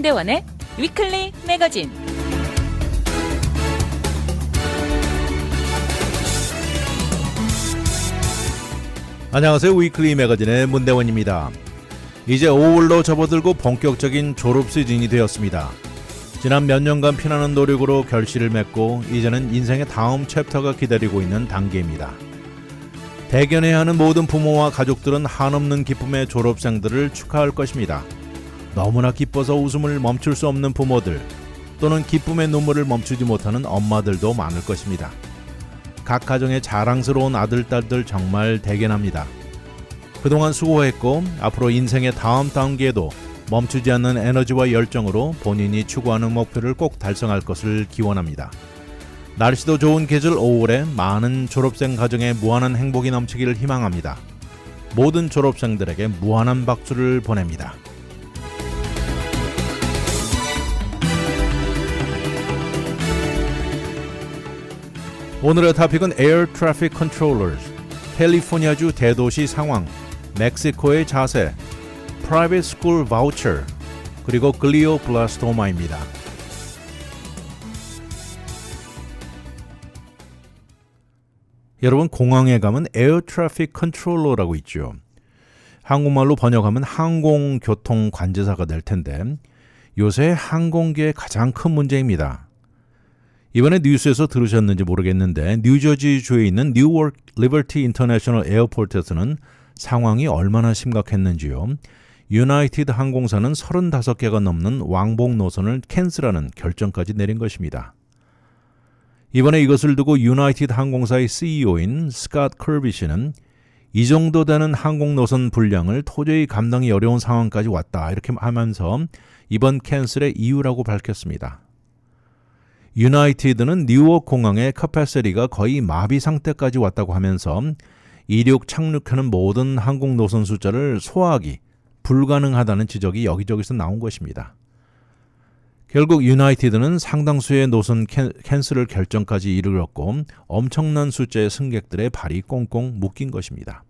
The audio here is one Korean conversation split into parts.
문대원의 위클리 매거진. 안녕하세요. 위클리 매거진의 문대원입니다. 이제 5월로 접어들고 본격적인 졸업 시즌이 되었습니다. 지난 몇 년간 피나는 노력으로 결실을 맺고 이제는 인생의 다음 챕터가 기다리고 있는 단계입니다. 대견해야 하는 모든 부모와 가족들은 한없는 기쁨의 졸업생들을 축하할 것입니다. 너무나 기뻐서 웃음을 멈출 수 없는 부모들, 또는 기쁨의 눈물을 멈추지 못하는 엄마들도 많을 것입니다. 각 가정의 자랑스러운 아들, 딸들 정말 대견합니다. 그동안 수고했고 앞으로 인생의 다음 단계에도 멈추지 않는 에너지와 열정으로 본인이 추구하는 목표를 꼭 달성할 것을 기원합니다. 날씨도 좋은 계절 5월에 많은 졸업생 가정에 무한한 행복이 넘치기를 희망합니다. 모든 졸업생들에게 무한한 박수를 보냅니다. 오늘의 토픽은 Air Traffic Controllers, 캘리포니아주 대도시 상황, 멕시코의 자세, Private School Voucher, 그리고 글리오블라스토마입니다. 여러분, 공항에 가면 에어 트래픽 컨트롤러라고 있죠. 한국말로 번역하면 항공교통 관제사가 될 텐데 요새 항공계의 가장 큰 문제입니다. 이번에 뉴스에서 들으셨는지 모르겠는데 뉴저지주에 있는 뉴워크 리버티 인터내셔널 에어포트에서는 상황이 얼마나 심각했는지요. 유나이티드 항공사는 35개가 넘는 왕복 노선을 캔슬하는 결정까지 내린 것입니다. 이번에 이것을 두고 유나이티드 항공사의 CEO인 스캇 커비 씨는 이 정도 되는 항공 노선 분량을 도저히 감당이 어려운 상황까지 왔다 이렇게 하면서 이번 캔슬의 이유라고 밝혔습니다. 유나이티드는 뉴욕 공항의 캐패시티가 거의 마비 상태까지 왔다고 하면서 이륙 착륙하는 모든 항공 노선 숫자를 소화하기 불가능하다는 지적이 여기저기서 나온 것입니다. 결국 유나이티드는 상당수의 노선 캔슬을 결정까지 이르렀고 엄청난 숫자의 승객들의 발이 꽁꽁 묶인 것입니다.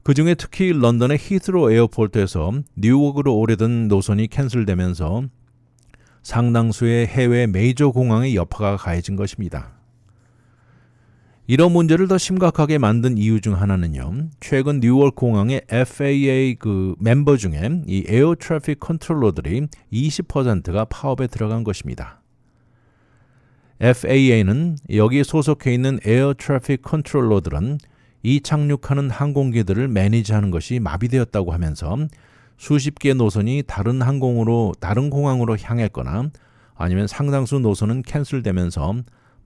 그중에 특히 런던의 히스로 에어포트에서 뉴욕으로 오래된 노선이 캔슬되면서 상당수의 해외 메이저 공항의 여파가 가해진 것입니다. 이런 문제를 더 심각하게 만든 이유 중 하나는요. 최근 뉴욕 공항의 FAA 멤버 중에 이 에어 트래픽 컨트롤러들이 20%가 파업에 들어간 것입니다. FAA는 여기에 소속해 있는 에어 트래픽 컨트롤러들은 이 착륙하는 항공기들을 매니지하는 것이 마비되었다고 하면서 수십 개 노선이 다른 공항으로 향했거나 아니면 상당수 노선은 캔슬되면서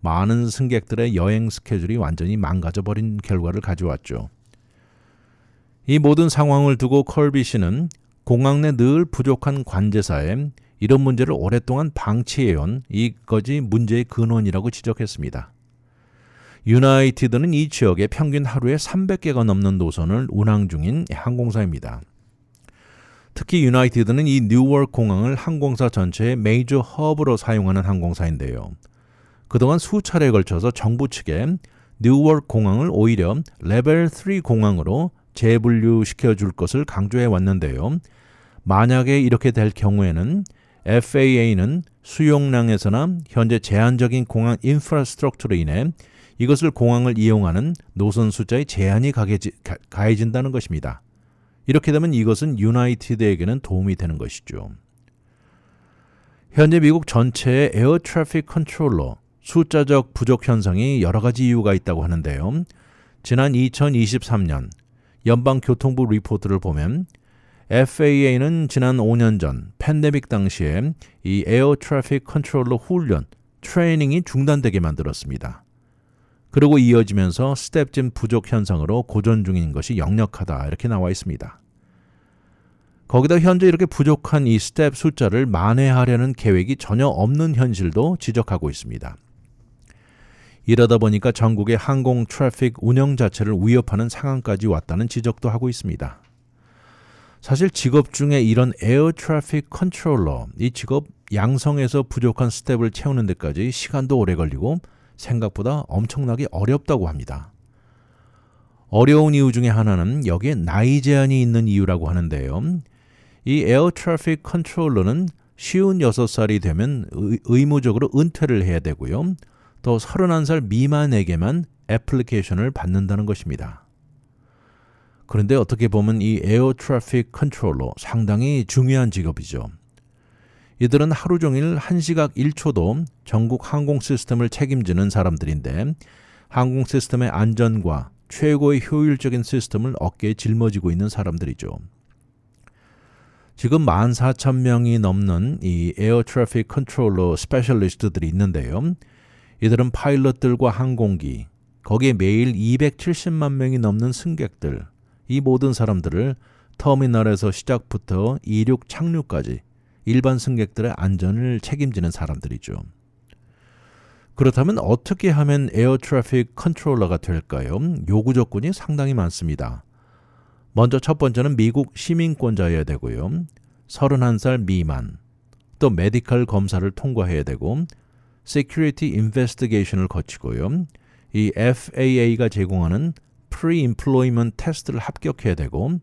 많은 승객들의 여행 스케줄이 완전히 망가져버린 결과를 가져왔죠. 이 모든 상황을 두고 컬비 씨는 공항 내 늘 부족한 관제사에 이런 문제를 오랫동안 방치해온 이것이 문제의 근원이라고 지적했습니다. 유나이티드는 이 지역에 평균 하루에 300개가 넘는 노선을 운항 중인 항공사입니다. 특히 유나이티드는 이 뉴워크 공항을 항공사 전체의 메이저 허브로 사용하는 항공사인데요. 그동안 수차례에 걸쳐서 정부 측에 뉴워크 공항을 오히려 레벨 3 공항으로 재분류시켜 줄 것을 강조해 왔는데요. 만약에 이렇게 될 경우에는 FAA는 수용량에서나 현재 제한적인 공항 인프라스트럭처로 인해 이것을 공항을 이용하는 노선 숫자에 제한이 가해진다는 것입니다. 이렇게 되면 이것은 유나이티드에게는 도움이 되는 것이죠. 현재 미국 전체의 에어 트래픽 컨트롤러 숫자적 부족 현상이 여러 가지 이유가 있다고 하는데요. 지난 2023년 연방교통부 리포트를 보면 FAA는 지난 5년 전 팬데믹 당시에 이 에어 트래픽 컨트롤러 훈련, 트레이닝이 중단되게 만들었습니다. 그리고 이어지면서 스텝진 부족 현상으로 고전 중인 것이 역력하다 이렇게 나와 있습니다. 거기다 현재 이렇게 부족한 이 스텝 숫자를 만회하려는 계획이 전혀 없는 현실도 지적하고 있습니다. 이러다 보니까 전국의 항공 트래픽 운영 자체를 위협하는 상황까지 왔다는 지적도 하고 있습니다. 사실 직업 중에 이런 에어 트래픽 컨트롤러, 이 직업 양성에서 부족한 스텝을 채우는 데까지 시간도 오래 걸리고 생각보다 엄청나게 어렵다고 합니다. 어려운 이유 중에 하나는 여기에 나이 제한이 있는 이유라고 하는데요. 이 에어 트래픽 컨트롤러는 쉬운 6살이 되면 의무적으로 은퇴를 해야 되고요. 또 31살 미만에게만 애플리케이션을 받는다는 것입니다. 그런데 어떻게 보면 이 에어 트래픽 컨트롤러 상당히 중요한 직업이죠. 이들은 하루 종일 1시각 1초도 전국 항공 시스템을 책임지는 사람들인데 항공 시스템의 안전과 최고의 효율적인 시스템을 어깨에 짊어지고 있는 사람들이죠. 지금 14,000명이 넘는 이 에어 트래픽 컨트롤러 스페셜리스트들이 있는데요. 이들은 파일럿들과 항공기, 거기에 매일 270만 명이 넘는 승객들, 이 모든 사람들을 터미널에서 시작부터 이륙 착륙까지 일반 승객들의 안전을 책임지는 사람들이죠. 그렇다면 어떻게 하면 에어 트래픽 컨트롤러가 될까요? 요구 조건이 상당히 많습니다. 먼저 첫 번째는 미국 시민권자여야 되고요. 31살 미만, 또 메디컬 검사를 통과해야 되고 Security Investigation을 거치고요. 이 FAA가 제공하는 Pre-Employment 테스트를 합격해야 되고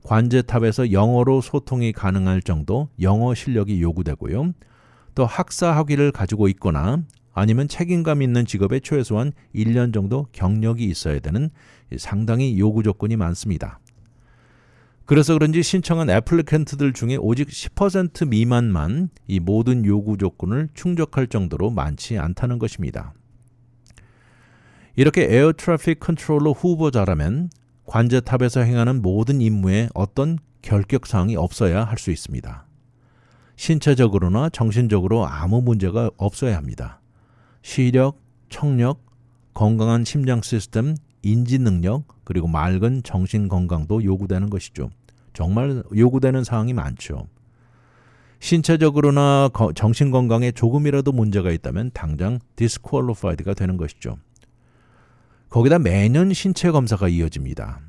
관제탑에서 영어로 소통이 가능할 정도 영어 실력이 요구되고요. 또 학사 학위를 가지고 있거나 아니면 책임감 있는 직업에 최소한 1년 정도 경력이 있어야 되는 상당히 요구 조건이 많습니다. 그래서 그런지 신청한 애플리컨트들 중에 오직 10% 미만만 이 모든 요구 조건을 충족할 정도로 많지 않다는 것입니다. 이렇게 에어 트래픽 컨트롤러 후보자라면 관제탑에서 행하는 모든 임무에 어떤 결격사항이 없어야 할 수 있습니다. 신체적으로나 정신적으로 아무 문제가 없어야 합니다. 시력, 청력, 건강한 심장 시스템, 인지 능력, 그리고 맑은 정신 건강도 요구되는 것이죠. 정말 요구되는 사항이 많죠. 신체적으로나 정신 건강에 조금이라도 문제가 있다면 당장 디스퀄리파이드가 되는 것이죠. 거기다 매년 신체 검사가 이어집니다.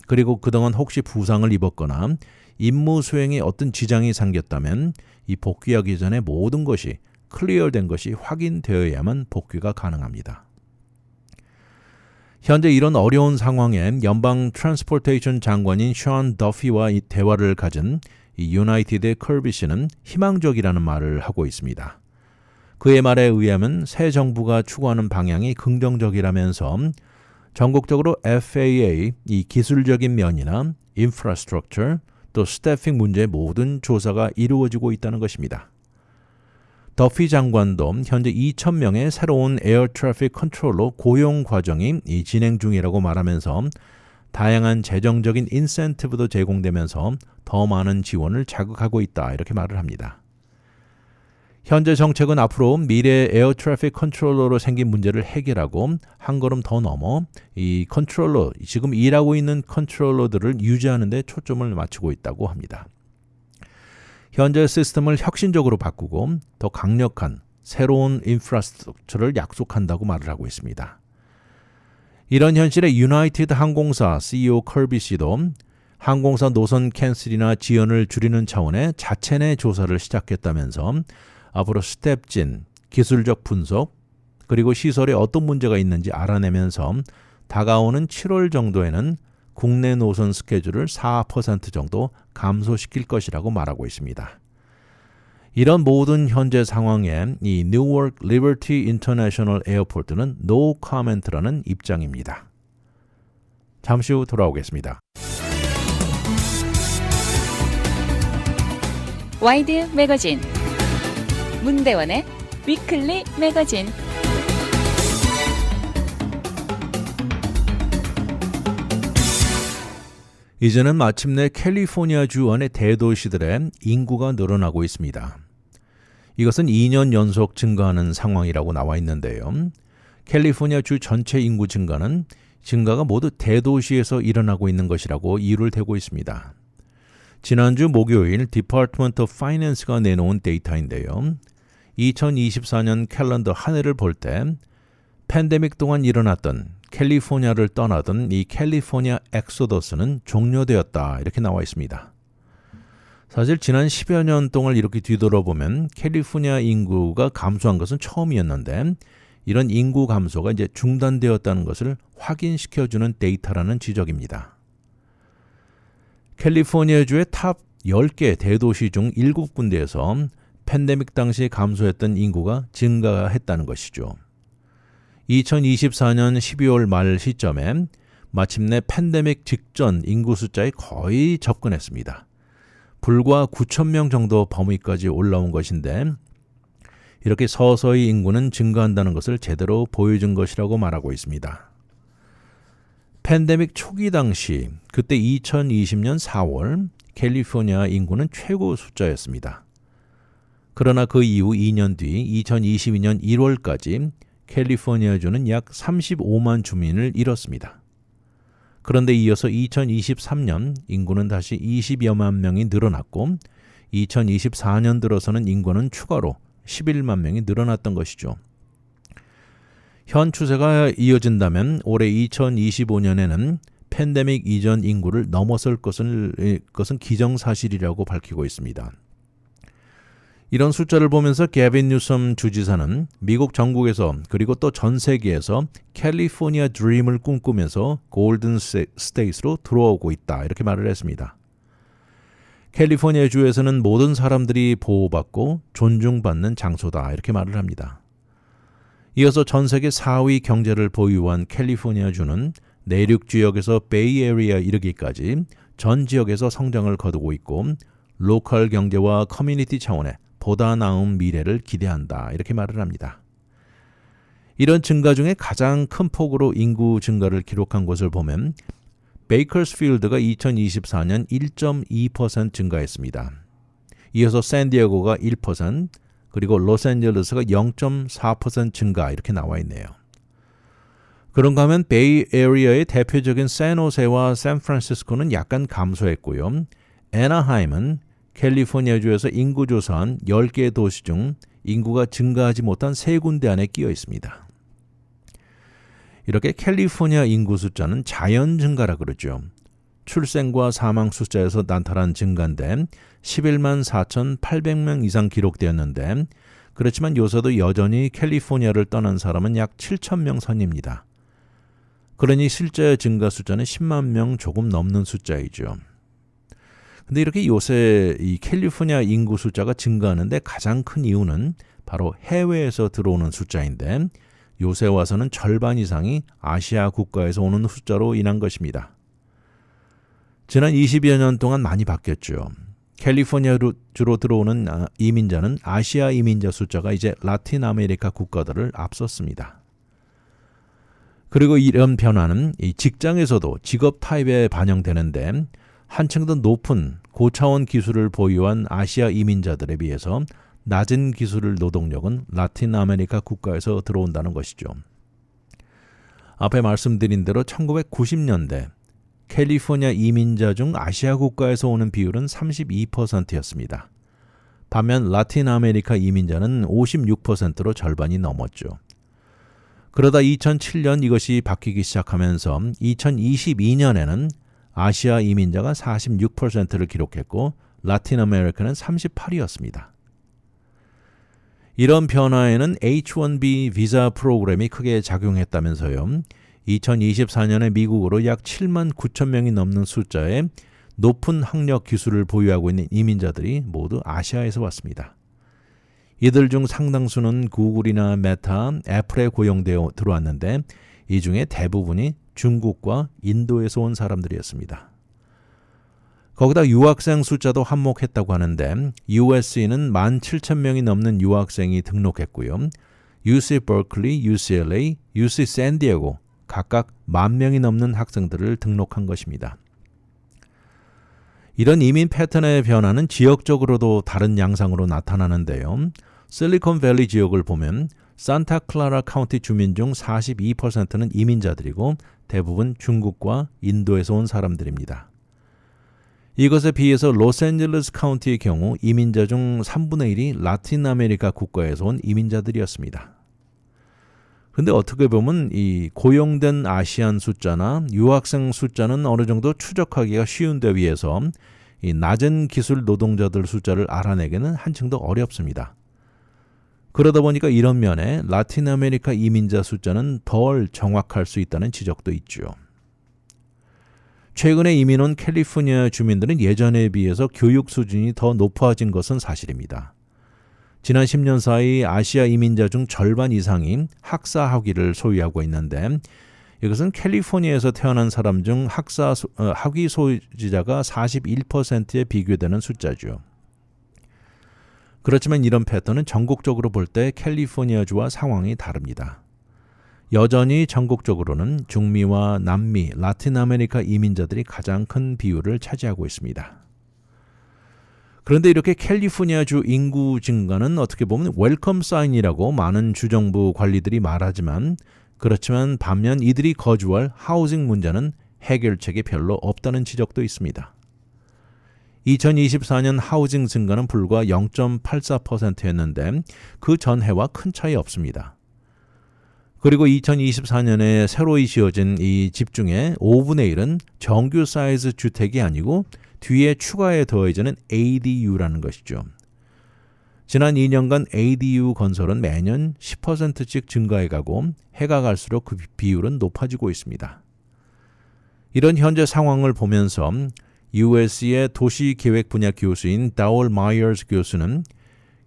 그리고 그동안 혹시 부상을 입었거나 임무 수행에 어떤 지장이 생겼다면 이 복귀하기 전에 모든 것이 클리어된 것이 확인되어야만 복귀가 가능합니다. 현재 이런 어려운 상황에 연방 트랜스포테이션 장관인 션 더피와 이 대화를 가진 이 유나이티드의 커비 씨는 희망적이라는 말을 하고 있습니다. 그의 말에 의하면 새 정부가 추구하는 방향이 긍정적이라면서 전국적으로 FAA 이 기술적인 면이나 인프라스트럭처 또 스태핑 문제의 모든 조사가 이루어지고 있다는 것입니다. 더피 장관도 현재 2,000명의 새로운 에어 트래픽 컨트롤러 고용 과정이 진행 중이라고 말하면서 다양한 재정적인 인센티브도 제공되면서 더 많은 지원을 자극하고 있다 이렇게 말을 합니다. 현재 정책은 앞으로 미래 에어 트래픽 컨트롤러로 생긴 문제를 해결하고 한 걸음 더 넘어 이 컨트롤러, 지금 일하고 있는 컨트롤러들을 유지하는 데 초점을 맞추고 있다고 합니다. 현재 시스템을 혁신적으로 바꾸고 더 강력한 새로운 인프라스트럭처를 약속한다고 말을 하고 있습니다. 이런 현실에 유나이티드 항공사 CEO 커비 씨도 항공사 노선 캔슬이나 지연을 줄이는 차원의 자체 내 조사를 시작했다면서 앞으로 스텝진, 기술적 분석, 그리고 시설에 어떤 문제가 있는지 알아내면서 다가오는 7월 정도에는 국내 노선 스케줄을 4% 정도 감소시킬 것이라고 말하고 있습니다. 이런 모든 현재 상황에 이 Newark Liberty International Airport는 No comment라는 입장입니다. 잠시 후 돌아오겠습니다. 와이드 매거진 문대원의 위클리 매거진. 이제는 마침내 캘리포니아주 안의 대도시들의 인구가 늘어나고 있습니다. 이것은 2년 연속 증가하는 상황이라고 나와 있는데요. 캘리포니아주 전체 인구 증가가 모두 대도시에서 일어나고 있는 것이라고 이유를 대고 있습니다. 지난주 목요일 Department of Finance가 내놓은 데이터인데요. 2024년 캘린더 한 해를 볼 때 팬데믹 동안 일어났던 캘리포니아를 떠나던 이 캘리포니아 엑소더스는 종료되었다 이렇게 나와 있습니다. 사실 지난 10여 년 동안 이렇게 뒤돌아보면 캘리포니아 인구가 감소한 것은 처음이었는데 이런 인구 감소가 이제 중단되었다는 것을 확인시켜주는 데이터라는 지적입니다. 캘리포니아주의 탑 10개 대도시 중 7군데에서 팬데믹 당시 감소했던 인구가 증가했다는 것이죠. 2024년 12월 말 시점에 마침내 팬데믹 직전 인구 숫자에 거의 접근했습니다. 불과 9,000명 정도 범위까지 올라온 것인데 이렇게 서서히 인구는 증가한다는 것을 제대로 보여준 것이라고 말하고 있습니다. 팬데믹 초기 당시 그때 2020년 4월 캘리포니아 인구는 최고 숫자였습니다. 그러나 그 이후 2년 뒤 2022년 1월까지 캘리포니아주는 약 35만 주민을 잃었습니다. 그런데 이어서 2023년 인구는 다시 20여만 명이 늘어났고 2024년 들어서는 인구는 추가로 11만 명이 늘어났던 것이죠. 현 추세가 이어진다면 올해 2025년에는 팬데믹 이전 인구를 넘어설 것은 기정사실이라고 밝히고 있습니다. 이런 숫자를 보면서 게빈 뉴섬 주지사는 미국 전국에서 그리고 또 전 세계에서 캘리포니아 드림을 꿈꾸면서 골든 스테이트로 들어오고 있다 이렇게 말을 했습니다. 캘리포니아 주에서는 모든 사람들이 보호받고 존중받는 장소다 이렇게 말을 합니다. 이어서 전 세계 4위 경제를 보유한 캘리포니아 주는 내륙 지역에서 베이에리아 이르기까지 전 지역에서 성장을 거두고 있고 로컬 경제와 커뮤니티 차원의 보다 나은 미래를 기대한다 이렇게 말을 합니다. 이런 증가 중에 가장 큰 폭으로 인구 증가를 기록한 것을 보면 베이커스필드가 2024년 1.2% 증가했습니다. 이어서 샌디에고가 1%, 그리고 로스앤젤레스가 0.4% 증가 이렇게 나와 있네요. 그런가 하면 베이에리어의 대표적인 샌호세와 샌프란시스코는 약간 감소했고요. 애나하임은 캘리포니아주에서 인구 조사한 10개 도시 중 인구가 증가하지 못한 3군데 안에 끼어 있습니다. 이렇게 캘리포니아 인구 숫자는 자연 증가라 그러죠. 출생과 사망 숫자에서 나타난 증가인데 11만 4,800명 이상 기록되었는데 그렇지만 요새도 여전히 캘리포니아를 떠난 사람은 약 7,000명 선입니다. 그러니 실제 증가 숫자는 10만 명 조금 넘는 숫자이죠. 근데 이렇게 요새 이 캘리포니아 인구 숫자가 증가하는데 가장 큰 이유는 바로 해외에서 들어오는 숫자인데 요새 와서는 절반 이상이 아시아 국가에서 오는 숫자로 인한 것입니다. 지난 20여 년 동안 많이 바뀌었죠. 캘리포니아주로 들어오는 이민자는 아시아 이민자 숫자가 이제 라틴 아메리카 국가들을 앞섰습니다. 그리고 이런 변화는 이 직장에서도 직업 타입에 반영되는데 한층 더 높은 고차원 기술을 보유한 아시아 이민자들에 비해서 낮은 기술 노동력은 라틴 아메리카 국가에서 들어온다는 것이죠. 앞에 말씀드린 대로 1990년대 캘리포니아 이민자 중 아시아 국가에서 오는 비율은 32%였습니다. 반면 라틴 아메리카 이민자는 56%로 절반이 넘었죠. 그러다 2007년 이것이 바뀌기 시작하면서 2022년에는 아시아 이민자가 46%를 기록했고 라틴 아메리카는 38%였습니다. 이런 변화에는 H-1B 비자 프로그램이 크게 작용했다면서요. 2024년에 미국으로 약 7만 9천 명이 넘는 숫자의 높은 학력 기술을 보유하고 있는 이민자들이 모두 아시아에서 왔습니다. 이들 중 상당수는 구글이나 메타, 애플에 고용되어 들어왔는데 이 중에 대부분이 중국과 인도에서 온 사람들이었습니다. 거기다 유학생 숫자도 한몫했다고 하는데 USC는 17,000명이 넘는 유학생이 등록했고요. UC 버클리, UCLA, UC 샌디에고 각각 10,000명이 넘는 학생들을 등록한 것입니다. 이런 이민 패턴의 변화는 지역적으로도 다른 양상으로 나타나는데요. 실리콘밸리 지역을 보면 산타클라라 카운티 주민 중 42%는 이민자들이고 대부분 중국과 인도에서 온 사람들입니다. 이것에 비해서 로스앤젤레스 카운티의 경우 이민자 중 3분의 1이 라틴 아메리카 국가에서 온 이민자들이었습니다. 그런데 어떻게 보면 이 고용된 아시안 숫자나 유학생 숫자는 어느 정도 추적하기가 쉬운 데 비해서 이 낮은 기술 노동자들 숫자를 알아내기는 한층 더 어렵습니다. 그러다 보니까 이런 면에 라틴 아메리카 이민자 숫자는 덜 정확할 수 있다는 지적도 있죠. 최근에 이민 온 캘리포니아 주민들은 예전에 비해서 교육 수준이 더 높아진 것은 사실입니다. 지난 10년 사이 아시아 이민자 중 절반 이상이 학사 학위를 소유하고 있는데 이것은 캘리포니아에서 태어난 사람 중 학위 소유자가 41%에 비교되는 숫자죠. 그렇지만 이런 패턴은 전국적으로 볼 때 캘리포니아주와 상황이 다릅니다. 여전히 전국적으로는 중미와 남미, 라틴 아메리카 이민자들이 가장 큰 비율을 차지하고 있습니다. 그런데 이렇게 캘리포니아주 인구 증가는 어떻게 보면 웰컴 사인이라고 많은 주정부 관리들이 말하지만 그렇지만 반면 이들이 거주할 하우징 문제는 해결책이 별로 없다는 지적도 있습니다. 2024년 하우징 증가는 불과 0.84%였는데 그 전해와 큰 차이 없습니다. 그리고 2024년에 새로 지어진 이 집 중에 5분의 1은 정규 사이즈 주택이 아니고 뒤에 추가에 더해지는 ADU라는 것이죠. 지난 2년간 ADU 건설은 매년 10%씩 증가해가고 해가 갈수록 그 비율은 높아지고 있습니다. 이런 현재 상황을 보면서 USC의 도시계획 분야 교수인 다월 마이어스 교수는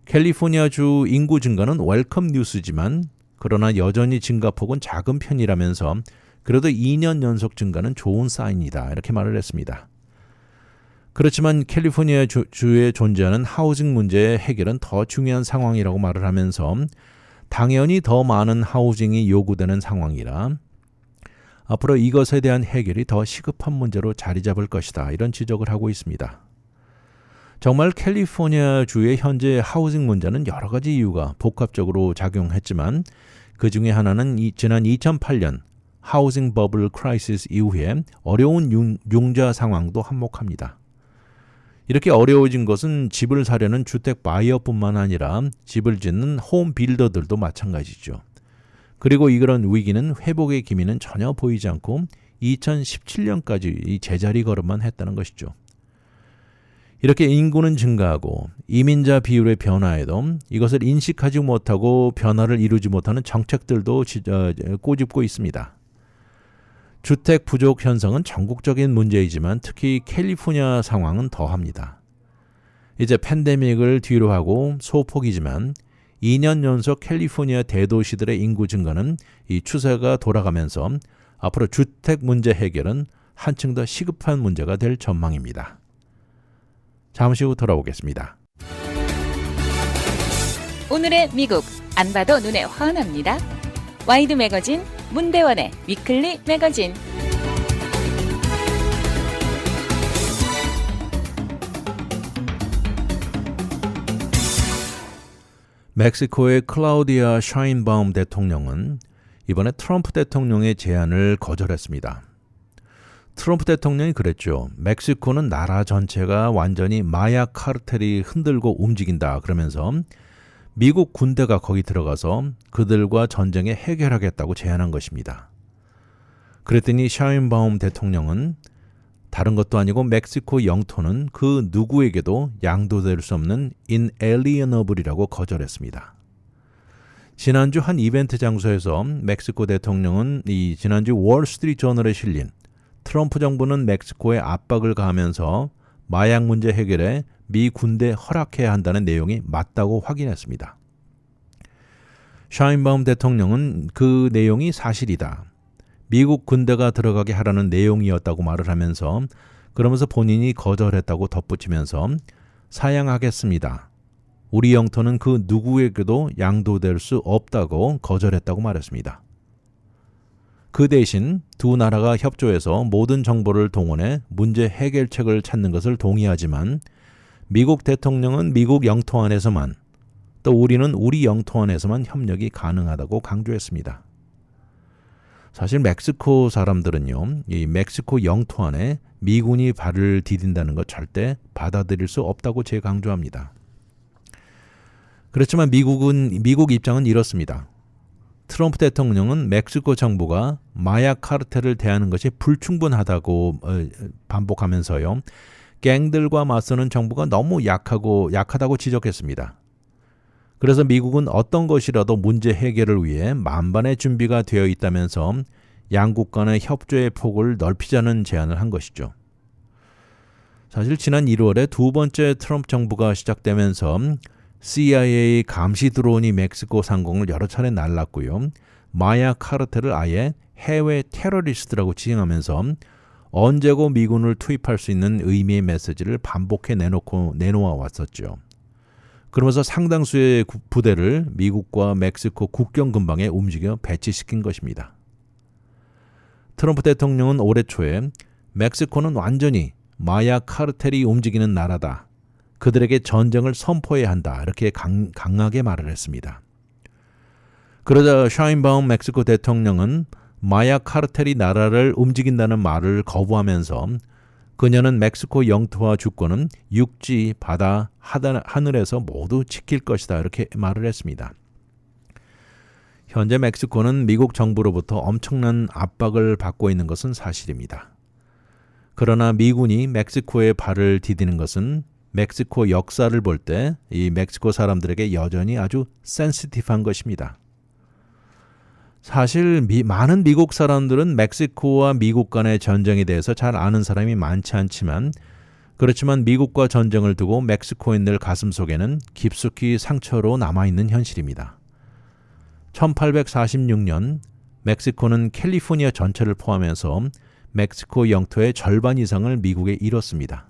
캘리포니아주 인구 증가는 웰컴 뉴스지만 그러나 여전히 증가폭은 작은 편이라면서 그래도 2년 연속 증가는 좋은 사인이다 이렇게 말을 했습니다. 그렇지만 캘리포니아 주에 존재하는 하우징 문제의 해결은 더 중요한 상황이라고 말을 하면서 당연히 더 많은 하우징이 요구되는 상황이라 앞으로 이것에 대한 해결이 더 시급한 문제로 자리 잡을 것이다 이런 지적을 하고 있습니다. 정말 캘리포니아 주의 현재 하우징 문제는 여러 가지 이유가 복합적으로 작용했지만 그 중에 하나는 지난 2008년 하우징 버블 크라이시스 이후에 어려운 융자 상황도 한몫합니다. 이렇게 어려워진 것은 집을 사려는 주택 바이어뿐만 아니라 집을 짓는 홈 빌더들도 마찬가지죠. 그리고 이런 위기는 회복의 기미는 전혀 보이지 않고 2017년까지 이 제자리 걸음만 했다는 것이죠. 이렇게 인구는 증가하고 이민자 비율의 변화에도 이것을 인식하지 못하고 변화를 이루지 못하는 정책들도 꼬집고 있습니다. 주택 부족 현상은 전국적인 문제이지만 특히 캘리포니아 상황은 더합니다. 이제 팬데믹을 뒤로 하고 소폭이지만 2년 연속 캘리포니아 대도시들의 인구 증가는 이 추세가 돌아가면서 앞으로 주택 문제 해결은 한층 더 시급한 문제가 될 전망입니다. 잠시 후 돌아오겠습니다. 오늘의 미국 안 봐도 눈에 환합니다. 와이드 매거진 문대원의 위클리 매거진. 멕시코의 클라우디아 샤인바움 대통령은 이번에 트럼프 대통령의 제안을 거절했습니다. 트럼프 대통령이 그랬죠. 멕시코는 나라 전체가 완전히 마약 카르텔이 흔들고 움직인다 그러면서 미국 군대가 거기 들어가서 그들과 전쟁에 해결하겠다고 제안한 것입니다. 그랬더니 샤인바움 대통령은 다른 것도 아니고 멕시코 영토는 그 누구에게도 양도될 수 없는 inalienable이라고 거절했습니다. 지난주 한 이벤트 장소에서 멕시코 대통령은 지난주 월스트리트 저널에 실린 트럼프 정부는 멕시코에 압박을 가하면서 마약 문제 해결에 미 군대 허락해야 한다는 내용이 맞다고 확인했습니다. 샤인바움 대통령은 그 내용이 사실이다. 미국 군대가 들어가게 하라는 내용이었다고 말을 하면서 그러면서 본인이 거절했다고 덧붙이면서 사양하겠습니다. 우리 영토는 그 누구에게도 양도될 수 없다고 거절했다고 말했습니다. 그 대신 두 나라가 협조해서 모든 정보를 동원해 문제 해결책을 찾는 것을 동의하지만 미국 대통령은 미국 영토 안에서만 또 우리는 우리 영토 안에서만 협력이 가능하다고 강조했습니다. 사실 멕시코 사람들은요, 이 멕시코 영토 안에 미군이 발을 디딘다는 것 절대 받아들일 수 없다고 재강조합니다. 그렇지만 미국 입장은 이렇습니다. 트럼프 대통령은 멕시코 정부가 마약 카르텔을 대하는 것이 불충분하다고 반복하면서요. 갱들과 맞서는 정부가 너무 약하다고 지적했습니다. 그래서 미국은 어떤 것이라도 문제 해결을 위해 만반의 준비가 되어 있다면서 양국 간의 협조의 폭을 넓히자는 제안을 한 것이죠. 사실 지난 1월에 두 번째 트럼프 정부가 시작되면서 CIA 감시 드론이 멕시코 상공을 여러 차례 날랐고요. 마야 카르텔을 아예 해외 테러리스트라고 지칭하면서 언제고 미군을 투입할 수 있는 의미의 메시지를 반복해 내놓아 왔었죠. 그러면서 상당수의 부대를 미국과 멕시코 국경 근방에 움직여 배치시킨 것입니다. 트럼프 대통령은 올해 초에 멕시코는 완전히 마야 카르텔이 움직이는 나라다. 그들에게 전쟁을 선포해야 한다. 이렇게 강하게 말을 했습니다. 그러자 샤인바움 멕시코 대통령은 마야 카르텔이 나라를 움직인다는 말을 거부하면서 그녀는 멕시코 영토와 주권은 육지, 바다, 하늘에서 모두 지킬 것이다. 이렇게 말을 했습니다. 현재 멕시코는 미국 정부로부터 엄청난 압박을 받고 있는 것은 사실입니다. 그러나 미군이 멕시코에 발을 디디는 것은 멕시코 역사를 볼 때 이 멕시코 사람들에게 여전히 아주 센시티브한 것입니다. 사실 많은 미국 사람들은 멕시코와 미국 간의 전쟁에 대해서 잘 아는 사람이 많지 않지만 그렇지만 미국과 전쟁을 두고 멕시코인들 가슴속에는 깊숙이 상처로 남아있는 현실입니다. 1846년 멕시코는 캘리포니아 전체를 포함해서 멕시코 영토의 절반 이상을 미국에 잃었습니다.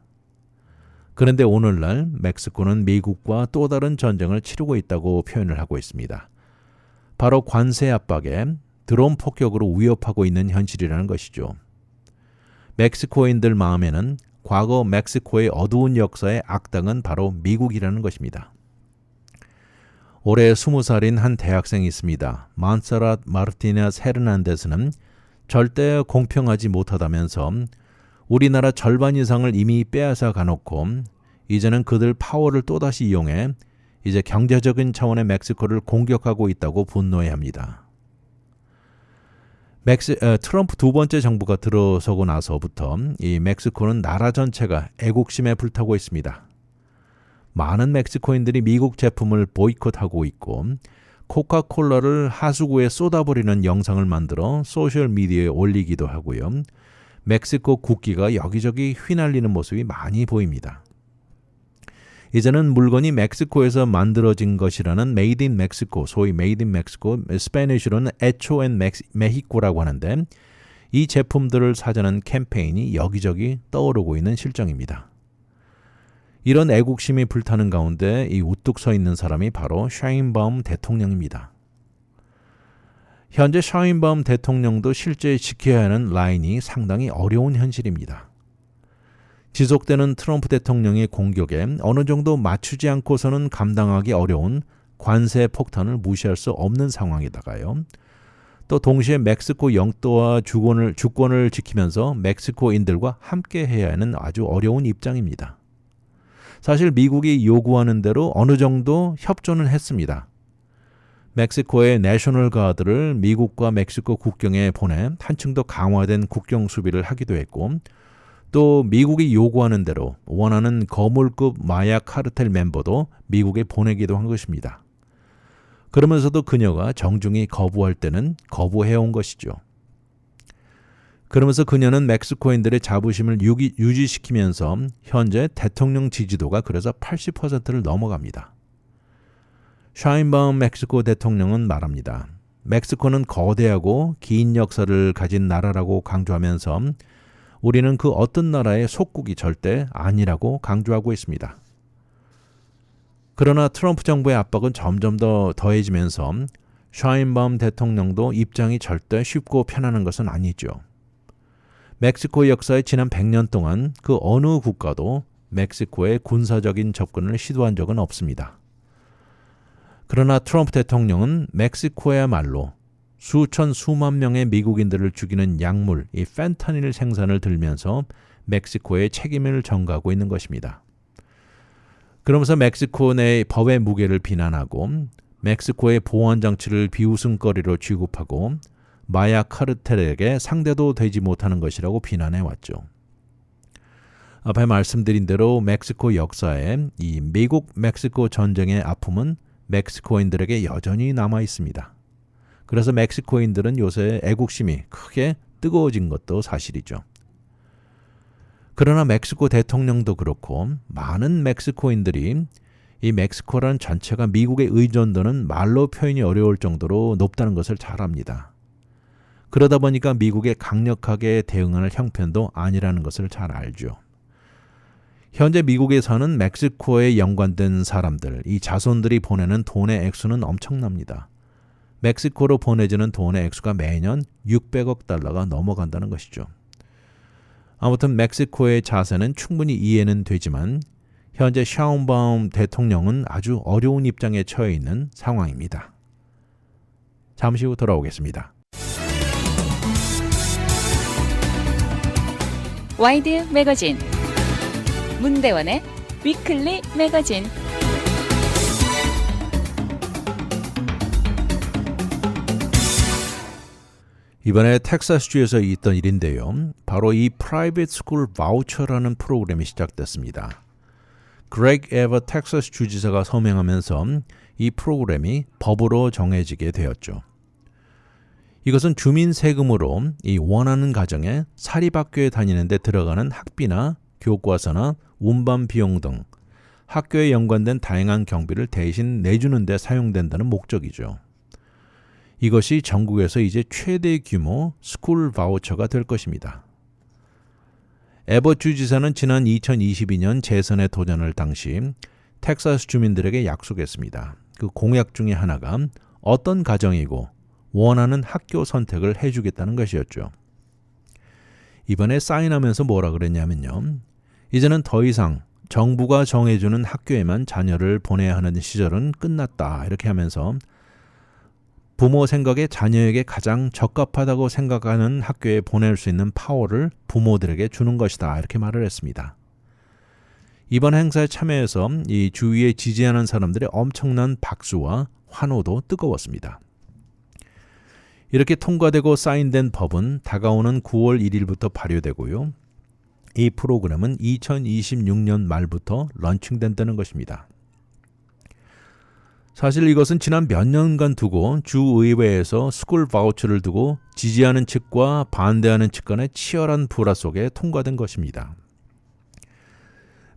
그런데 오늘날 멕시코는 미국과 또 다른 전쟁을 치르고 있다고 표현을 하고 있습니다. 바로 관세 압박에 드론 폭격으로 위협하고 있는 현실이라는 것이죠. 멕시코인들 마음에는 과거 멕시코의 어두운 역사의 악당은 바로 미국이라는 것입니다. 올해 20살인 한 대학생이 있습니다. 만사랏 마르티네스 헤르난데스는 절대 공평하지 못하다면서 우리나라 절반 이상을 이미 빼앗아 가놓고 이제는 그들 파워를 또다시 이용해 이제 경제적인 차원의 멕시코를 공격하고 있다고 분노해합니다. 트럼프 두 번째 정부가 들어서고 나서부터 이 멕시코는 나라 전체가 애국심에 불타고 있습니다. 많은 멕시코인들이 미국 제품을 보이콧하고 있고 코카콜라를 하수구에 쏟아버리는 영상을 만들어 소셜미디어에 올리기도 하고요. 멕시코 국기가 여기저기 휘날리는 모습이 많이 보입니다. 이제는 물건이 멕시코에서 만들어진 것이라는 메이드 인 멕시코, 소위 메이드 인 멕시코, 스페니쉬로는 에초 앤 메히코라고 하는데 이 제품들을 사자는 캠페인이 여기저기 떠오르고 있는 실정입니다. 이런 애국심이 불타는 가운데 이 우뚝 서 있는 사람이 바로 샤인바움 대통령입니다. 현재 샤인바움 대통령도 실제 지켜야 하는 라인이 상당히 어려운 현실입니다. 지속되는 트럼프 대통령의 공격에 어느 정도 맞추지 않고서는 감당하기 어려운 관세 폭탄을 무시할 수 없는 상황에다가요. 또 동시에 멕시코 영토와 주권을 지키면서 멕시코인들과 함께 해야 하는 아주 어려운 입장입니다. 사실 미국이 요구하는 대로 어느 정도 협조는 했습니다. 멕시코의 내셔널 가드를 미국과 멕시코 국경에 보내 한층 더 강화된 국경 수비를 하기도 했고 또 미국이 요구하는 대로 원하는 거물급 마약 카르텔 멤버도 미국에 보내기도 한 것입니다. 그러면서도 그녀가 정중히 거부할 때는 거부해온 것이죠. 그러면서 그녀는 멕시코인들의 자부심을 유지시키면서 현재 대통령 지지도가 그래서 80%를 넘어갑니다. 샤인바움 멕시코 대통령은 말합니다. 멕시코는 거대하고 긴 역사를 가진 나라라고 강조하면서 우리는 그 어떤 나라의 속국이 절대 아니라고 강조하고 있습니다. 그러나 트럼프 정부의 압박은 점점 더 더해지면서 샤인바움 대통령도 입장이 절대 쉽고 편안한 것은 아니죠. 멕시코 역사의 지난 100년 동안 그 어느 국가도 멕시코의 군사적인 접근을 시도한 적은 없습니다. 그러나 트럼프 대통령은 멕시코야말로 수만 명의 미국인들을 죽이는 약물, 이 펜타닐 생산을 들면서 멕시코의 책임을 전가하고 있는 것입니다. 그러면서 멕시코 내 법의 무게를 비난하고 멕시코의 보안장치를 비웃음거리로 취급하고 마약 카르텔에게 상대도 되지 못하는 것이라고 비난해왔죠. 앞에 말씀드린 대로 멕시코 역사에 이 미국-멕시코 전쟁의 아픔은 멕시코인들에게 여전히 남아 있습니다. 그래서 멕시코인들은 요새 애국심이 크게 뜨거워진 것도 사실이죠. 그러나 멕시코 대통령도 그렇고 많은 멕시코인들이 이 멕시코라는 전체가 미국의 의존도는 말로 표현이 어려울 정도로 높다는 것을 잘 압니다. 그러다 보니까 미국에 강력하게 대응하는 형편도 아니라는 것을 잘 알죠. 현재 미국에서는 멕시코에 연관된 사람들, 이 자손들이 보내는 돈의 액수는 엄청납니다. 멕시코로 보내지는 돈의 액수가 매년 600억 달러가 넘어간다는 것이죠. 아무튼 멕시코의 자세는 충분히 이해는 되지만 현재 샤운바움 대통령은 아주 어려운 입장에 처해 있는 상황입니다. 잠시 후 돌아오겠습니다. 와이드 매거진 문대원의 위클리 매거진. 이번에 텍사스주에서 있던 일인데요. 바로 이 프라이빗 스쿨 바우처라는 프로그램이 시작됐습니다. 그렉 에버 텍사스 주지사가 서명하면서 이 프로그램이 법으로 정해지게 되었죠. 이것은 주민 세금으로 이 원하는 가정에 사립학교에 다니는 데 들어가는 학비나 교과서나 운반 비용 등 학교에 연관된 다양한 경비를 대신 내주는 데 사용된다는 목적이죠. 이것이 전국에서 이제 최대 규모 스쿨 바우처가 될 것입니다. 에버트 주지사는 지난 2022년 재선에 도전할 당시 텍사스 주민들에게 약속했습니다. 그 공약 중에 하나가 어떤 가정이고 원하는 학교 선택을 해주겠다는 것이었죠. 이번에 사인하면서 뭐라 그랬냐면요. 이제는 더 이상 정부가 정해주는 학교에만 자녀를 보내야 하는 시절은 끝났다. 이렇게 하면서 부모 생각에 자녀에게 가장 적합하다고 생각하는 학교에 보낼 수 있는 파워를 부모들에게 주는 것이다. 이렇게 말을 했습니다. 이번 행사에 참여해서 이 주위에 지지하는 사람들의 엄청난 박수와 환호도 뜨거웠습니다. 이렇게 통과되고 사인된 법은 다가오는 9월 1일부터 발효되고요. 이 프로그램은 2026년 말부터 런칭된다는 것입니다. 사실 이것은 지난 몇 년간 두고 주의회에서 스쿨 바우처를 두고 지지하는 측과 반대하는 측 간의 치열한 불화 속에 통과된 것입니다.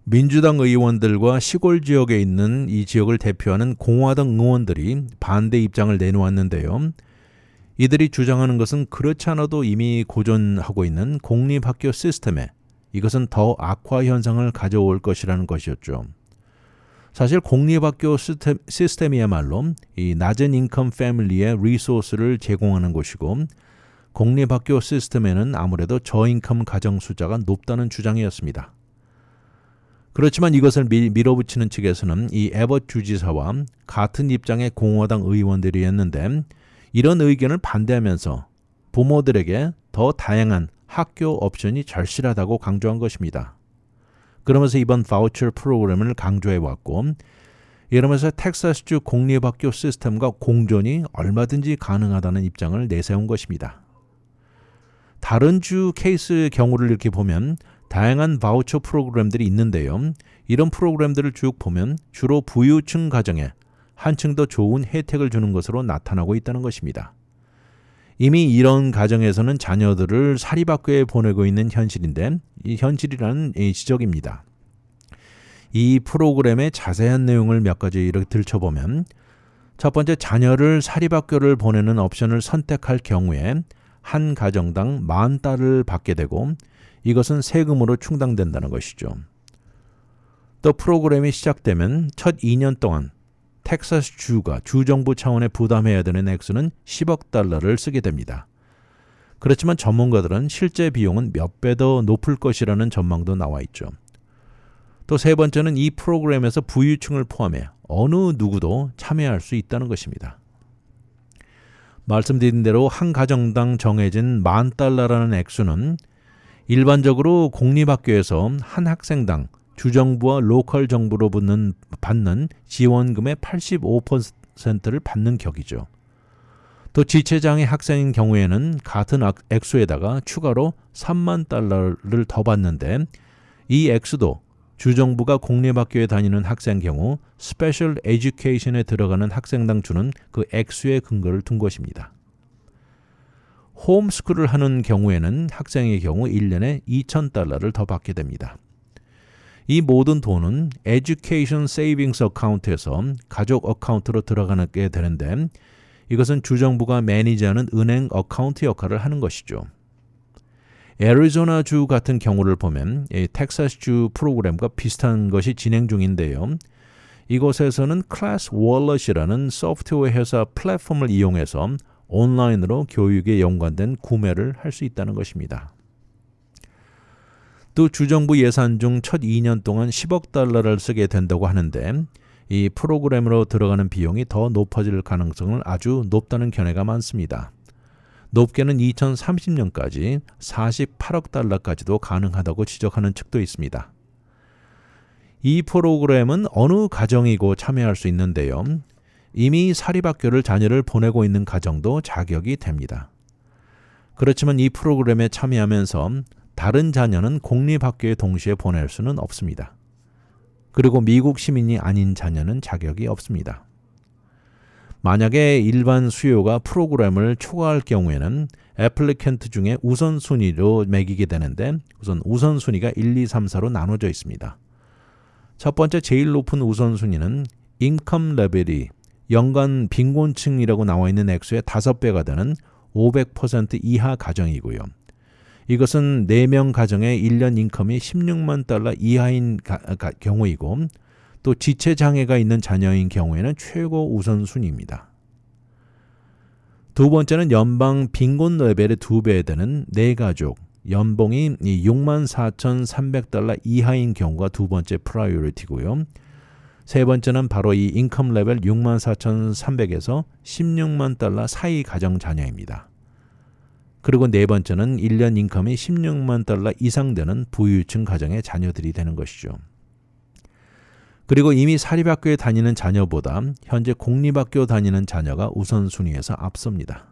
민주당 의원들과 시골 지역에 있는 이 지역을 대표하는 공화당 의원들이 반대 입장을 내놓았는데요. 이들이 주장하는 것은 그렇지 않아도 이미 고전하고 있는 공립학교 시스템에 이것은 더 악화 현상을 가져올 것이라는 것이었죠. 사실 공립학교 시스템이야말로 이 낮은 인컴 패밀리의 리소스를 제공하는 곳이고 공립학교 시스템에는 아무래도 저인컴 가정 숫자가 높다는 주장이었습니다. 그렇지만 이것을 밀어붙이는 측에서는 이 에버트 주지사와 같은 입장의 공화당 의원들이었는데 이런 의견을 반대하면서 부모들에게 더 다양한 학교 옵션이 절실하다고 강조한 것입니다. 그러면서 이번 바우처 프로그램을 강조해왔고 이러면서 텍사스주 공립학교 시스템과 공존이 얼마든지 가능하다는 입장을 내세운 것입니다. 다른 주 케이스의 경우를 이렇게 보면 다양한 바우처 프로그램들이 있는데요. 이런 프로그램들을 쭉 보면 주로 부유층 가정에 한층 더 좋은 혜택을 주는 것으로 나타나고 있다는 것입니다. 이미 이런 가정에서는 자녀들을 사립학교에 보내고 있는 현실인데 이 현실이라는 지적입니다. 이 프로그램의 자세한 내용을 몇 가지 이렇게 들춰보면 첫 번째 자녀를 사립학교를 보내는 옵션을 선택할 경우에 한 가정당 $10,000을 받게 되고 이것은 세금으로 충당된다는 것이죠. 또 프로그램이 시작되면 첫 2년 동안 텍사스 주가 주정부 차원에 부담해야 되는 액수는 $10억 쓰게 됩니다. 그렇지만 전문가들은 실제 비용은 몇 배 더 높을 것이라는 전망도 나와 있죠. 또 세 번째는 이 프로그램에서 부유층을 포함해 어느 누구도 참여할 수 있다는 것입니다. 말씀드린 대로 한 가정당 정해진 $10,000라는 액수는 일반적으로 공립학교에서 한 학생당 주정부와 로컬 정부로 받는 지원금의 85%를 받는 격이죠. 또 지체장애 학생인 경우에는 같은 액수에다가 추가로 $30,000를 더 받는데 이 액수도 주정부가 공립학교에 다니는 학생 경우 스페셜 에듀케이션에 들어가는 학생당 주는 그 액수의 근거를 둔 것입니다. 홈스쿨을 하는 경우에는 학생의 경우 1년에 $2,000를 더 받게 됩니다. 이 모든 돈은 Education Savings Account에서 가족 어카운트로 들어가게 되는데 이것은 주정부가 매니지하는 은행 어카운트 역할을 하는 것이죠. 애리조나주 같은 경우를 보면 텍사스주 프로그램과 비슷한 것이 진행 중인데요. 이곳에서는 클래스 월렛이라는 소프트웨어 회사 플랫폼을 이용해서 온라인으로 교육에 연관된 구매를 할 수 있다는 것입니다. 또 주정부 예산 중 첫 2년 동안 $10억 쓰게 된다고 하는데 이 프로그램으로 들어가는 비용이 더 높아질 가능성은 아주 높다는 견해가 많습니다. 높게는 2030년까지 $48억 가능하다고 지적하는 측도 있습니다. 이 프로그램은 어느 가정이고 참여할 수 있는데요. 이미 사립학교를 자녀를 보내고 있는 가정도 자격이 됩니다. 그렇지만 이 프로그램에 참여하면서 다른 자녀는 공립학교에 동시에 보낼 수는 없습니다. 그리고 미국 시민이 아닌 자녀는 자격이 없습니다. 만약에 일반 수요가 프로그램을 초과할 경우에는 애플리컨트 중에 우선순위로 매기게 되는데 우선 우선순위가 1, 2, 3, 4로 나눠져 있습니다. 첫 번째 제일 높은 우선순위는 인컴 레벨이 연간 빈곤층이라고 나와 있는 액수의 5배가 되는 500% 이하 가정이고요. 이것은 4명 가정의 1년 인컴이 $16만 이하인 경우이고 또 지체장애가 있는 자녀인 경우에는 최고 우선순위입니다. 두 번째는 연방 빈곤 레벨의 2배 되는 4가족, 연봉이 $64,300 이하인 경우가 두 번째 프라이어리티고요. 세 번째는 바로 이 인컴 레벨 64,300에서 $16만 사이 가정 자녀입니다. 그리고 네 번째는 1년 인컴이 $16만 이상 되는 부유층 가정의 자녀들이 되는 것이죠. 그리고 이미 사립학교에 다니는 자녀보다 현재 공립학교 다니는 자녀가 우선순위에서 앞섭니다.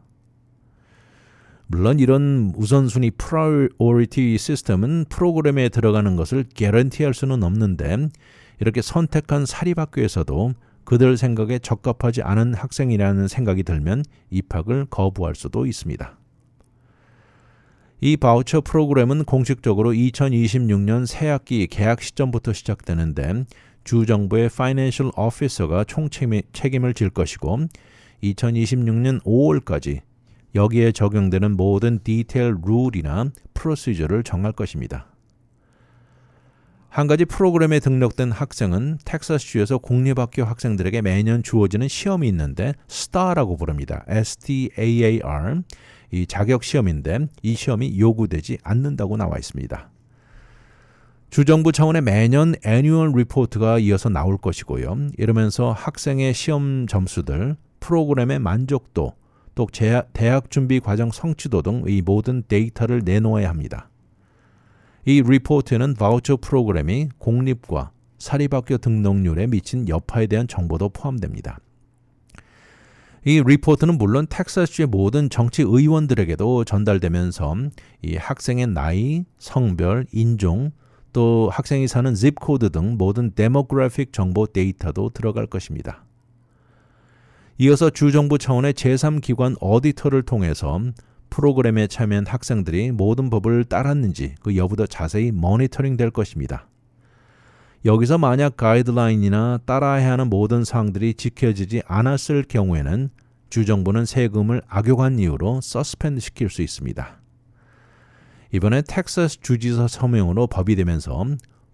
물론 이런 우선순위 프라이어리티 시스템은 프로그램에 들어가는 것을 개런티할 수는 없는데 이렇게 선택한 사립학교에서도 그들 생각에 적합하지 않은 학생이라는 생각이 들면 입학을 거부할 수도 있습니다. 이 바우처 프로그램은 공식적으로 2026년 새학기 개학 시점부터 시작되는데 주정부의 Financial Officer가 총책임을 질 것이고 2026년 5월까지 여기에 적용되는 모든 디테일 룰이나 프로시저를 정할 것입니다. 한 가지 프로그램에 등록된 학생은 텍사스주에서 공립학교 학생들에게 매년 주어지는 시험이 있는데 STAR라고 부릅니다. STAAR. 이 자격 시험인데 이 시험이 요구되지 않는다고 나와 있습니다. 주정부 차원의 매년 애뉴얼 리포트가 이어서 나올 것이고요. 이러면서 학생의 시험 점수들, 프로그램의 만족도, 또 대학 준비 과정 성취도 등 이 모든 데이터를 내놓아야 합니다. 이 리포트에는 바우처 프로그램이 공립과 사립학교 등록률에 미친 여파에 대한 정보도 포함됩니다. 이 리포트는 물론 텍사스주의 모든 정치 의원들에게도 전달되면서 이 학생의 나이, 성별, 인종, 또 학생이 사는 zip 코드 등 모든 데모그래픽 정보 데이터도 들어갈 것입니다. 이어서 주정부 차원의 제3기관 오디터를 통해서 프로그램에 참여한 학생들이 모든 법을 따랐는지 그 여부도 자세히 모니터링 될 것입니다. 여기서 만약 가이드라인이나 따라야 하는 모든 사항들이 지켜지지 않았을 경우에는 주정부는 세금을 악용한 이유로 서스펜드 시킬 수 있습니다. 이번에 텍사스 주지사 서명으로 법이 되면서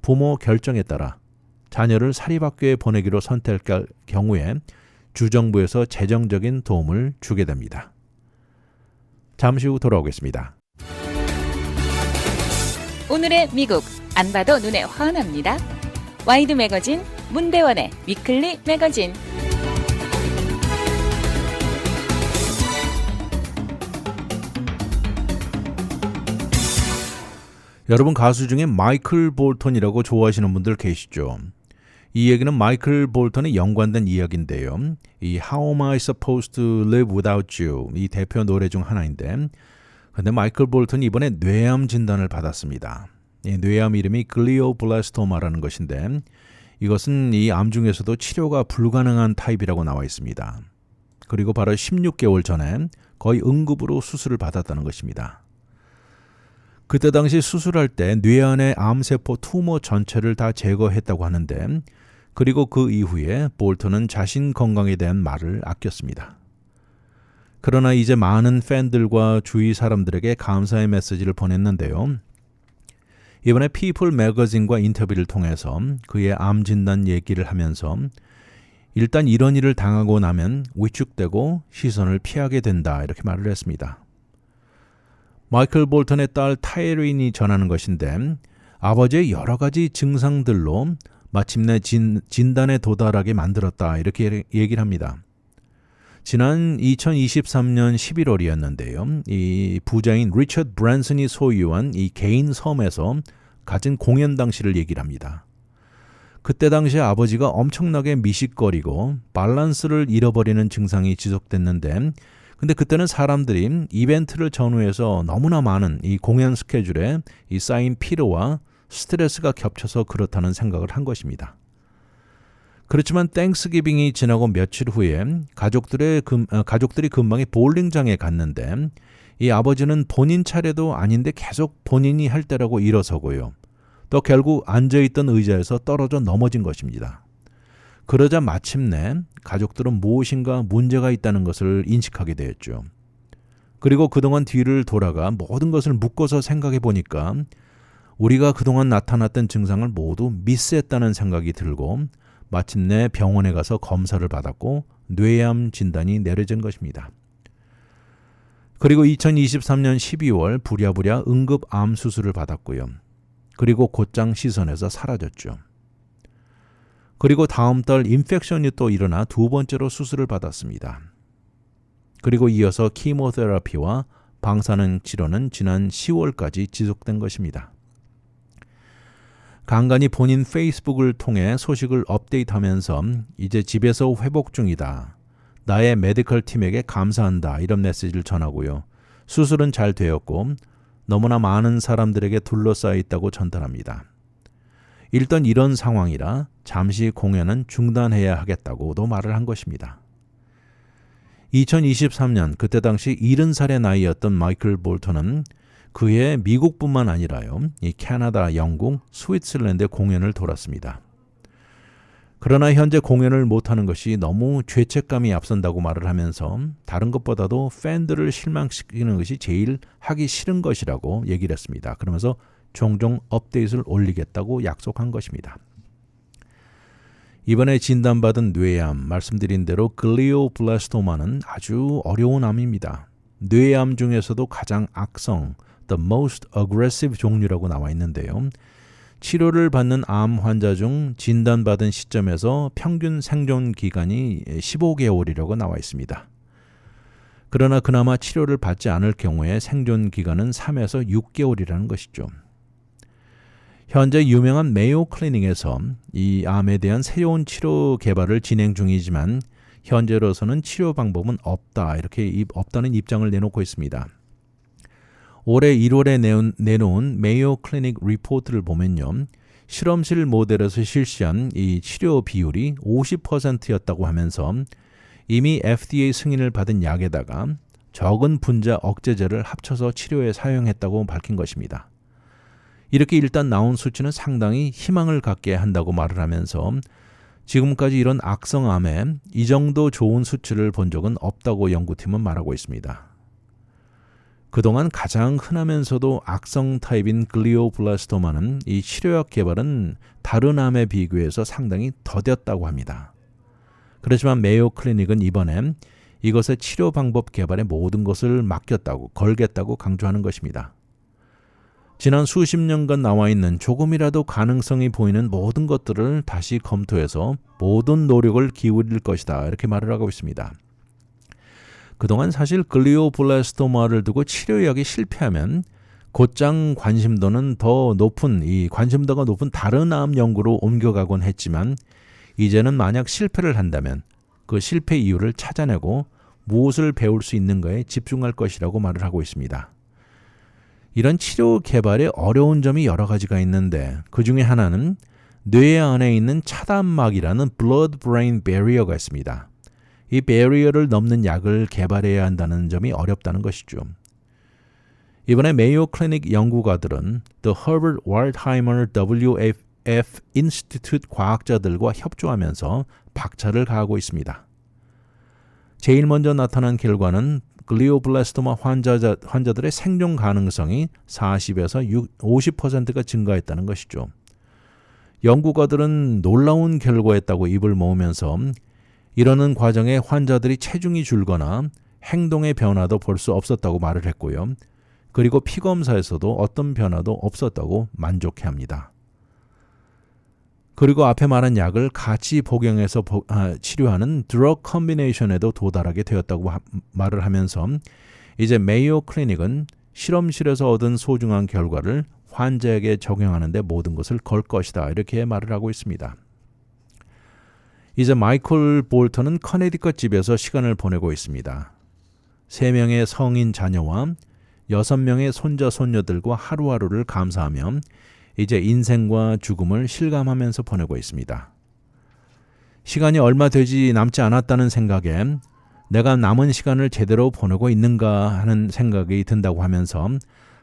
부모 결정에 따라 자녀를 사립학교에 보내기로 선택할 경우에 주정부에서 재정적인 도움을 주게 됩니다. 잠시 후 돌아오겠습니다. 오늘의 미국 안 봐도 눈에 환합니다. 와이드 매거진 문대원의 위클리 매거진. 여러분 가수 중에 마이클 볼턴이라고 좋아하시는 분들 계시죠? 이 얘기는 마이클 볼턴에 연관된 이야기인데요. 이 How Am I Supposed to Live Without You 이 대표 노래 중 하나인데 근데 마이클 볼턴이 이번에 뇌암 진단을 받았습니다. 이 뇌암 이름이 글리오블라스토마라는 것인데 이것은 이 암 중에서도 치료가 불가능한 타입이라고 나와 있습니다. 그리고 바로 16개월 전에 거의 응급으로 수술을 받았다는 것입니다. 그때 당시 수술할 때 뇌 안의 암세포 투머 전체를 다 제거했다고 하는데, 그리고 그 이후에 볼턴은 자신 건강에 대한 말을 아꼈습니다. 그러나 이제 많은 팬들과 주위 사람들에게 감사의 메시지를 보냈는데요. 이번에 피플 매거진과 인터뷰를 통해서 그의 암 진단 얘기를 하면서 일단 이런 일을 당하고 나면 위축되고 시선을 피하게 된다, 이렇게 말을 했습니다. 마이클 볼턴의 딸 타이린이 전하는 것인데, 아버지의 여러 가지 증상들로 마침내 진단에 도달하게 만들었다, 이렇게 얘기를 합니다. 지난 2023년 11월이었는데요. 이 부자인 리처드 브랜슨이 소유한 이 개인 섬에서 가진 공연 당시를 얘기를 합니다. 그때 당시에 아버지가 엄청나게 미식거리고 밸런스를 잃어버리는 증상이 지속됐는데, 근데 그때는 사람들이 이벤트를 전후해서 너무나 많은 이 공연 스케줄에 이 쌓인 피로와 스트레스가 겹쳐서 그렇다는 생각을 한 것입니다. 그렇지만 땡스기빙이 지나고 며칠 후에 가족들이 근방에 볼링장에 갔는데, 이 아버지는 본인 차례도 아닌데 계속 본인이 할 때라고 일어서고요. 또 결국 앉아있던 의자에서 떨어져 넘어진 것입니다. 그러자 마침내 가족들은 무엇인가 문제가 있다는 것을 인식하게 되었죠. 그리고 그동안 뒤를 돌아가 모든 것을 묶어서 생각해 보니까 우리가 그동안 나타났던 증상을 모두 미스했다는 생각이 들고, 마침내 병원에 가서 검사를 받았고 뇌암 진단이 내려진 것입니다. 그리고 2023년 12월 부랴부랴 응급 암 수술을 받았고요. 그리고 곧장 시선에서 사라졌죠. 그리고 다음 달 인펙션이 또 일어나 두 번째로 수술을 받았습니다. 그리고 이어서 키모테라피와 방사능 치료는 지난 10월까지 지속된 것입니다. 간간히 본인 페이스북을 통해 소식을 업데이트하면서 이제 집에서 회복 중이다. 나의 메디컬 팀에게 감사한다. 이런 메시지를 전하고요. 수술은 잘 되었고 너무나 많은 사람들에게 둘러싸여 있다고 전달합니다. 일단 이런 상황이라 잠시 공연은 중단해야 하겠다고도 말을 한 것입니다. 2023년 그때 당시 70살의 나이였던 마이클 볼턴은 그해 미국뿐만 아니라요, 이 캐나다, 영국, 스위스랜드의 공연을 돌았습니다. 그러나 현재 공연을 못하는 것이 너무 죄책감이 앞선다고 말을 하면서 다른 것보다도 팬들을 실망시키는 것이 제일 하기 싫은 것이라고 얘기를 했습니다. 그러면서 종종 업데이트를 올리겠다고 약속한 것입니다. 이번에 진단받은 뇌암, 말씀드린 대로 글리오블라스토마는 아주 어려운 암입니다. 뇌암 중에서도 가장 악성, the most aggressive 종류라고 나와 있는데요. 치료를 받는 암 환자 중 진단받은 시점에서 평균 생존 기간이 15개월이라고 나와 있습니다. 그러나 그나마 치료를 받지 않을 경우에 생존 기간은 3에서 6개월이라는 것이죠. 현재 유명한 메이오 클리닉에서 이 암에 대한 새로운 치료 개발을 진행 중이지만 현재로서는 치료 방법은 없다, 이렇게 없다는 입장을 내놓고 있습니다. 올해 1월에 내놓은 메이오 클리닉 리포트를 보면요. 실험실 모델에서 실시한 이 치료 비율이 50%였다고 하면서 이미 FDA 승인을 받은 약에다가 적은 분자 억제제를 합쳐서 치료에 사용했다고 밝힌 것입니다. 이렇게 일단 나온 수치는 상당히 희망을 갖게 한다고 말을 하면서 지금까지 이런 악성암에 이 정도 좋은 수치를 본 적은 없다고 연구팀은 말하고 있습니다. 그동안 가장 흔하면서도 악성 타입인 글리오블라스토마는 이 치료약 개발은 다른 암에 비교해서 상당히 더뎠다고 합니다. 그렇지만 메이오 클리닉은 이번에 이것의 치료 방법 개발에 모든 것을 맡겼다고, 걸겠다고 강조하는 것입니다. 지난 수십 년간 나와 있는 조금이라도 가능성이 보이는 모든 것들을 다시 검토해서 모든 노력을 기울일 것이다, 이렇게 말을 하고 있습니다. 그동안 사실 글리오블라스토마를 두고 치료약이 실패하면 곧장 관심도가 높은 다른 암 연구로 옮겨가곤 했지만 이제는 만약 실패를 한다면 그 실패 이유를 찾아내고 무엇을 배울 수 있는가에 집중할 것이라고 말을 하고 있습니다. 이런 치료 개발에 어려운 점이 여러 가지가 있는데 그 중에 하나는 뇌 안에 있는 차단막이라는 blood-brain barrier가 있습니다. 이 베리어를 넘는 약을 개발해야 한다는 점이 어렵다는 것이죠. 이번에 메이오 클리닉 연구가들은 The Herbert Waldheimer WFF Institute 과학자들과 협조하면서 박차를 가하고 있습니다. 제일 먼저 나타난 결과는 글리오블라스토마 환자들의 생존 가능성이 40에서 50%가 증가했다는 것이죠. 연구가들은 놀라운 결과였다고 입을 모으면서 이러는 과정에 환자들이 체중이 줄거나 행동의 변화도 볼 수 없었다고 말을 했고요. 그리고 피검사에서도 어떤 변화도 없었다고 만족해합니다. 그리고 앞에 말한 약을 같이 복용해서 치료하는 드럭 컨비네이션에도 도달하게 되었다고 말을 하면서 이제 메이오 클리닉은 실험실에서 얻은 소중한 결과를 환자에게 적용하는 데 모든 것을 걸 것이다. 이렇게 말을 하고 있습니다. 이제 마이클 볼턴은 커네디컷 집에서 시간을 보내고 있습니다. 3명의 성인 자녀와 6명의 손자 손녀들과 하루하루를 감사하며 이제 인생과 죽음을 실감하면서 보내고 있습니다. 시간이 얼마 되지 남지 않았다는 생각에 내가 남은 시간을 제대로 보내고 있는가 하는 생각이 든다고 하면서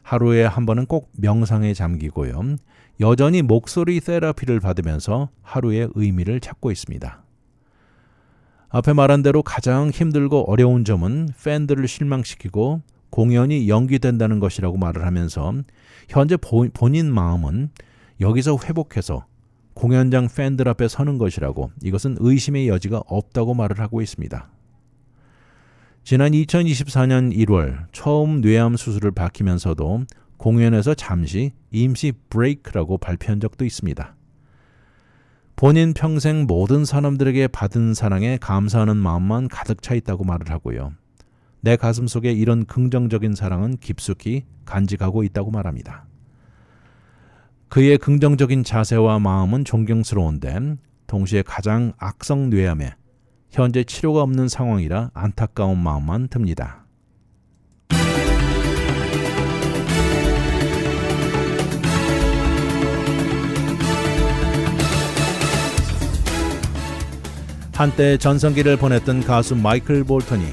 하루에 한 번은 꼭 명상에 잠기고요. 여전히 목소리 테라피를 받으면서 하루의 의미를 찾고 있습니다. 앞에 말한 대로 가장 힘들고 어려운 점은 팬들을 실망시키고 공연이 연기된다는 것이라고 말을 하면서 현재 본인 마음은 여기서 회복해서 공연장 팬들 앞에 서는 것이라고 이것은 의심의 여지가 없다고 말을 하고 있습니다. 지난 2024년 1월 처음 뇌암 수술을 받으면서도 공연에서 잠시 임시 브레이크라고 발표한 적도 있습니다. 본인 평생 모든 사람들에게 받은 사랑에 감사하는 마음만 가득 차 있다고 말을 하고요. 내 가슴 속에 이런 긍정적인 사랑은 깊숙이 간직하고 있다고 말합니다. 그의 긍정적인 자세와 마음은 존경스러운데 동시에 가장 악성 뇌암에 현재 치료가 없는 상황이라 안타까운 마음만 듭니다. 한때 전성기를 보냈던 가수 마이클 볼턴이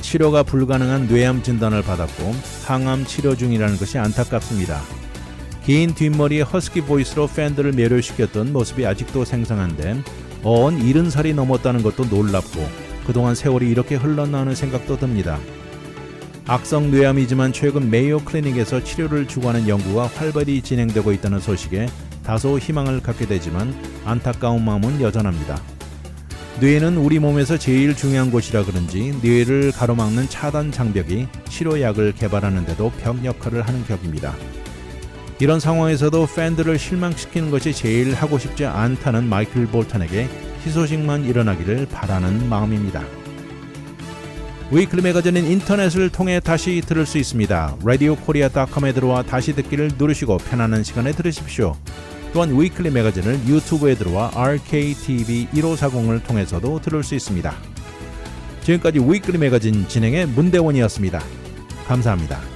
치료가 불가능한 뇌암 진단을 받았고 항암 치료 중이라는 것이 안타깝습니다. 긴 뒷머리에 허스키 보이스로 팬들을 매료시켰던 모습이 아직도 생생한데 어언 70살이 넘었다는 것도 놀랍고 그동안 세월이 이렇게 흘렀나 하는 생각도 듭니다. 악성 뇌암이지만 최근 메이오 클리닉에서 치료를 추구하는 연구가 활발히 진행되고 있다는 소식에 다소 희망을 갖게 되지만 안타까운 마음은 여전합니다. 뇌는 우리 몸에서 제일 중요한 곳이라 그런지 뇌를 가로막는 차단 장벽이 치료약을 개발하는 데도 벽 역할을 하는 격입니다. 이런 상황에서도 팬들을 실망시키는 것이 제일 하고 싶지 않다는 마이클 볼턴에게 희소식만 일어나기를 바라는 마음입니다. 위클리 매거진은 인터넷을 통해 다시 들을 수 있습니다. radiokorea.com에 들어와 다시 듣기를 누르시고 편안한 시간에 들으십시오. 또한 위클리 매거진을 유튜브에 들어와 RKTV 1540을 통해서도 들을 수 있습니다. 지금까지 위클리 매거진 진행의 문대원이었습니다. 감사합니다.